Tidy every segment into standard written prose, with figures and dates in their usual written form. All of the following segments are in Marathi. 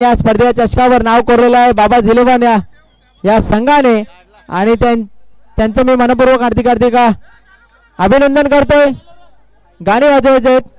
या स्पर्धेच्या चषकावर नाव कोरलेलं आहे बाबा झिलेवान या संघाने आणि त्यांचं मी मनपूर्वक हार्दिक अभिनंदन करतोय। गाणे वाजवायचे आहेत।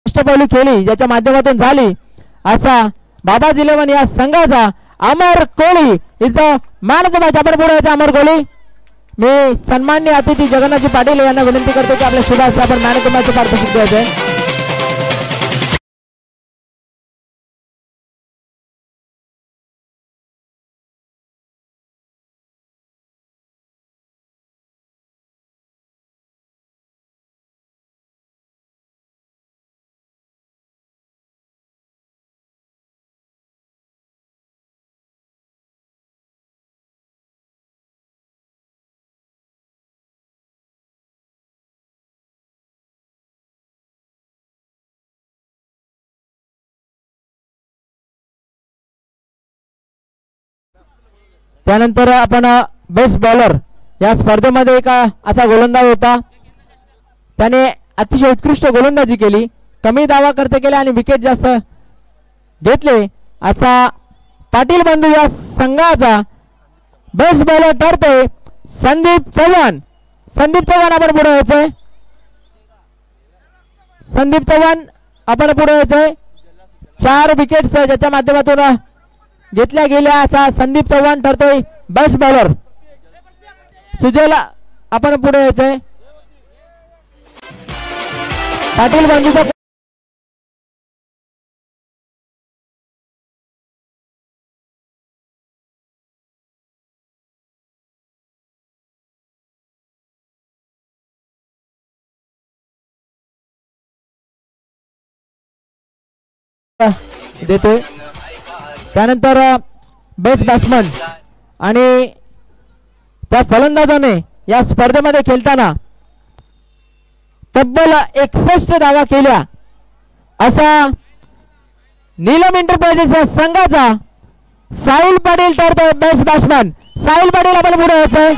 अष्टपैलू खेळी ज्याच्या माध्यमातून झाली असा बाबा झिलेवान या संघाचा Amar Koli is the man of the match. आपण पुढे अमर कोळी मी सन्माननीय अतिथी जगन्नाथ पाटील यांना विनंती करतो की आपल्या शुभास आपण man of the match participate द्यायचे। त्यानंतर आपण बेस्ट बॉलर या स्पर्धेमध्ये एक असा गोलंदाज होता त्याने अतिशय उत्कृष्ट गोलंदाजी केली, कमी धावा खर्च केल्या आणि विकेट जास्त घेतले असा पाटील बंधू या संघाचा बेस्ट बॉलर ठरतोय संदीप चव्हाण। संदीप चव्हाण आपण पुढे यायचंय। संदीप चव्हाण आपण पुढे यायचंय। 4 विकेट्स ज्याच्या माध्यमातून घेतल्या गेल्या असा संदीप चव्हाण ठरतोय बेस्ट बॉलर। सुजयला आपण पुढे यायचंय। पाटील बंधूचा देतोय। त्यानंतर बेस्ट बॅट्समन आणि त्या फलंदाजाने या स्पर्धेमध्ये खेळताना तब्बल 61 धावा केल्या असा नीलम एंटरप्राइजेस या संघाचा साहिल पाटील ठरतोय बेस्ट बॅट्समन। साहिल पाटील आपण पुढे यायचंय।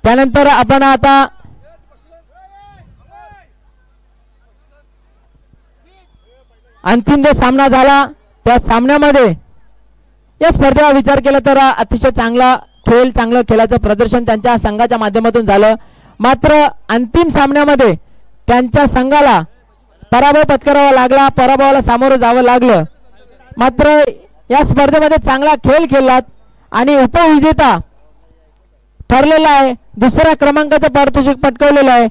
त्यानंतर आपण आता अंतिम जो सामना झाला त्या सामन्यामध्ये या स्पर्धेचा विचार केला तर अतिशय चांगला खेळ, चांगलं खेळाचं प्रदर्शन त्यांच्या संघाच्या माध्यमातून झालं। मात्र अंतिम सामन्यामध्ये त्यांच्या संघाला पराभव पत्करावा लागला, पराभवाला सामोरं जावं लागलं। मात्र या स्पर्धेमध्ये चांगला खेळ खेळलात आणि उपविजेता ठरलेला आहे, दुसऱ्या क्रमांकाचं पारितोषिक पटकावलेलं आहे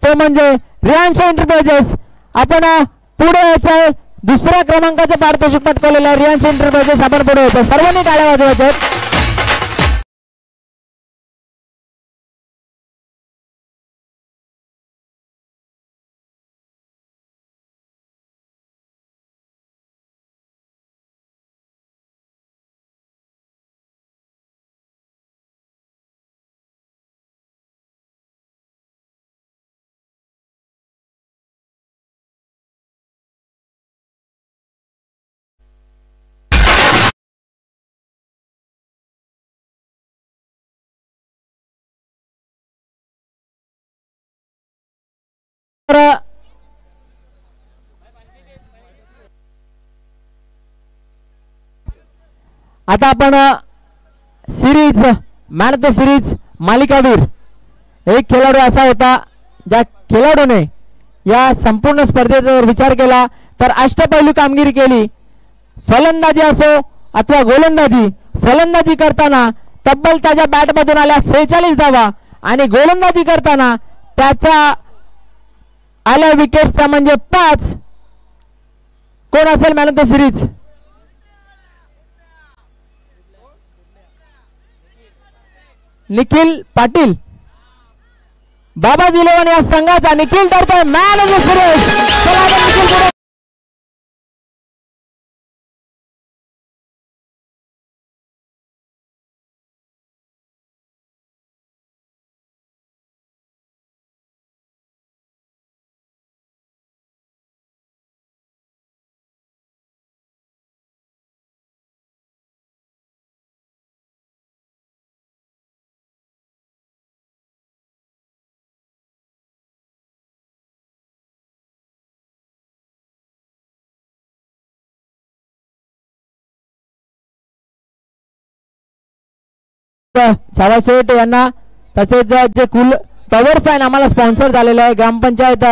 तो म्हणजे रियांश एंटरप्राइजेस। आपण पुढे यायचंय, दुसऱ्या क्रमांकाचं पारितोषिक पटकावलेलं आहे रियांश एंटरप्राइजेस। आपण पुढे यायचं, सर्वांनी टाळ्या वाजवायच्या। आता आपण series man of the series मालिकावीर एक खेळाडू असा होता ज्या खेळाडूने या संपूर्ण स्पर्धेचा जर विचार केला तर अष्टपैलू कामगिरी केली. फलंदाजी असो अथवा गोलंदाजी, फलंदाजी करताना तब्बल त्याच्या बॅटमधून आल्या 46 धावा आणि गोलंदाजी करताना त्याच्या आल्या विकेट्स त्या म्हणजे 5. कोण असेल man of the series? Nikhil Patil. Babaji eleven या संघाचा निखिल ठरतोय man of the series. Chhava Sheth यांना तसेच जे कुल टॉवर फॅन आम्हाला स्पॉन्सर झालेले आहे ग्रामपंचायत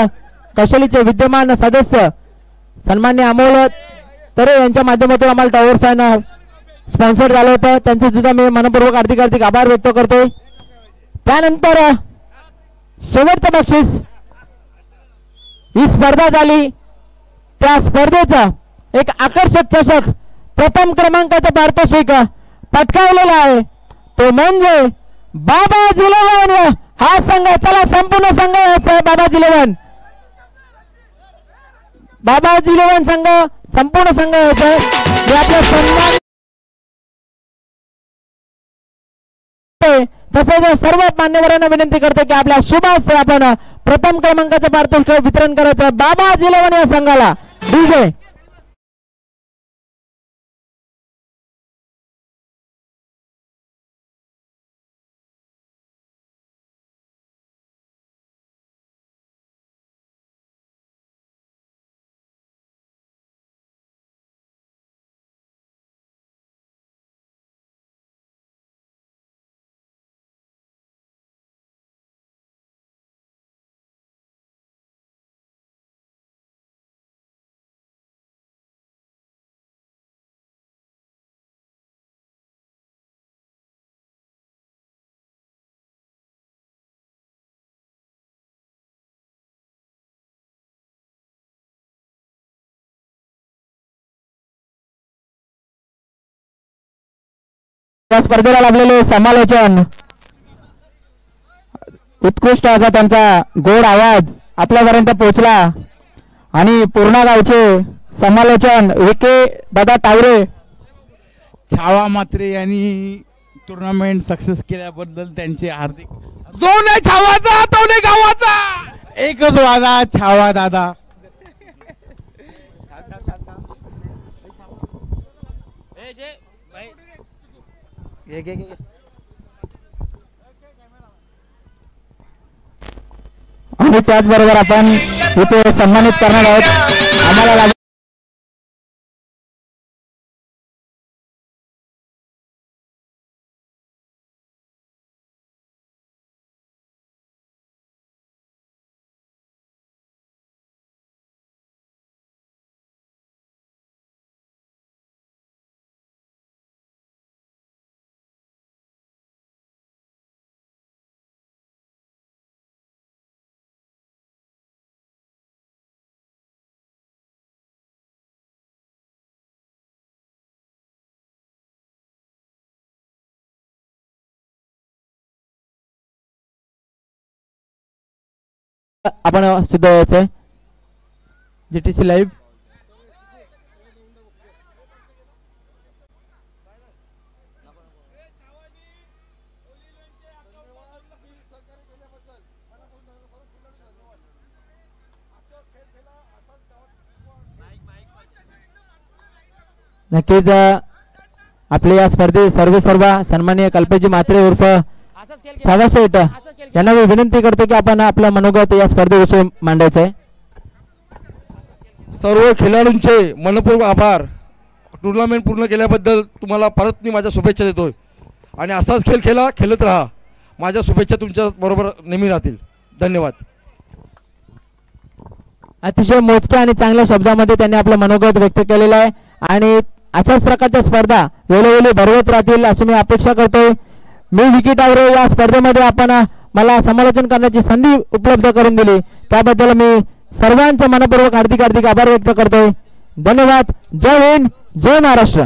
कशेलीचे विद्यमान सदस्य सन्मान्य अमोल तरे यांच्या माध्यमातून आम्हाला टॉवर फॅन स्पॉन्सर झालं होतं. त्यांचे सुद्धा मी मनपूर्वक हार्दिक आभार व्यक्त करतोय. त्यानंतर शेवटचं बक्षीस ही स्पर्धा झाली त्या स्पर्धेचा एक आकर्षक चषक प्रथम क्रमांकाचा पारितोषिक पटकावलेला आहे तो म्हणजे बाबाजी इलेव्हन हा संघ. चला संपूर्ण संघ बाबाजी इलेव्हन, बाबाजी इलेव्हन संघ संपूर्ण संघ यायचा आपल्या सन्मान. तसेच सर्व मान्यवरांना विनंती करतो की आपल्या शुभ हस्ते आपण प्रथम क्रमांकाचं पारितोषिक वितरण करायचं बाबाजी इलेव्हन या संघाला. डीजे या स्पर्धेला लाभलेले समालोचन, उत्कृष्ट असा त्यांचा गोड आवाज आपल्यापर्यंत पोहोचला आणि पूर्णा गावचे समालोचन विके दादा तावरे. छावा मात्रे यांनी टुर्नामेंट सक्सेस केल्याबद्दल त्यांचे हार्दिक. जो नाही छावाचा तो नाही गावाचा, एकच वादा छावा दादा. आणि त्याचबरोबर आपण इथे सन्मानित करणार आहोत. आम्हाला आपण सुद्धा यायचंय जीटीसी लाईव्ह. नक्कीच आपल्या या स्पर्धेत सर्व सन्माननीय कल्पेजी म्हात्रे उर्फ छावा शेठ यांना मी विनंती करतो की आपण आपलं मनोगत या स्पर्धेविषयी मांडायचं आहे. सर्व खेळाडूंचे मनपूर्वक आभार. टुर्नामेंट पूर्ण केल्याबद्दल तुम्हाला परत मी माझ्या शुभेच्छा देतोय आणि असाच खेळ खेळत राहा. माझ्या शुभेच्छा तुमच्या बरोबर नेहमी राहतील. धन्यवाद. अतिशय मोजक्या आणि चांगल्या शब्दामध्ये त्यांनी आपलं मनोगत व्यक्त केलेलं आहे आणि अशाच प्रकारच्या स्पर्धा वेळोवेळी भरवत राहतील अशी मी अपेक्षा करतोय. मी विकी टावरे या स्पर्धेमध्ये आपण मला समालोचन करण्याची संधी उपलब्ध करून दिली त्याबद्दल मी सर्वांचं मनपूर्वक हार्दिक आभार व्यक्त करतोय. धन्यवाद. जय हिंद, जय महाराष्ट्र.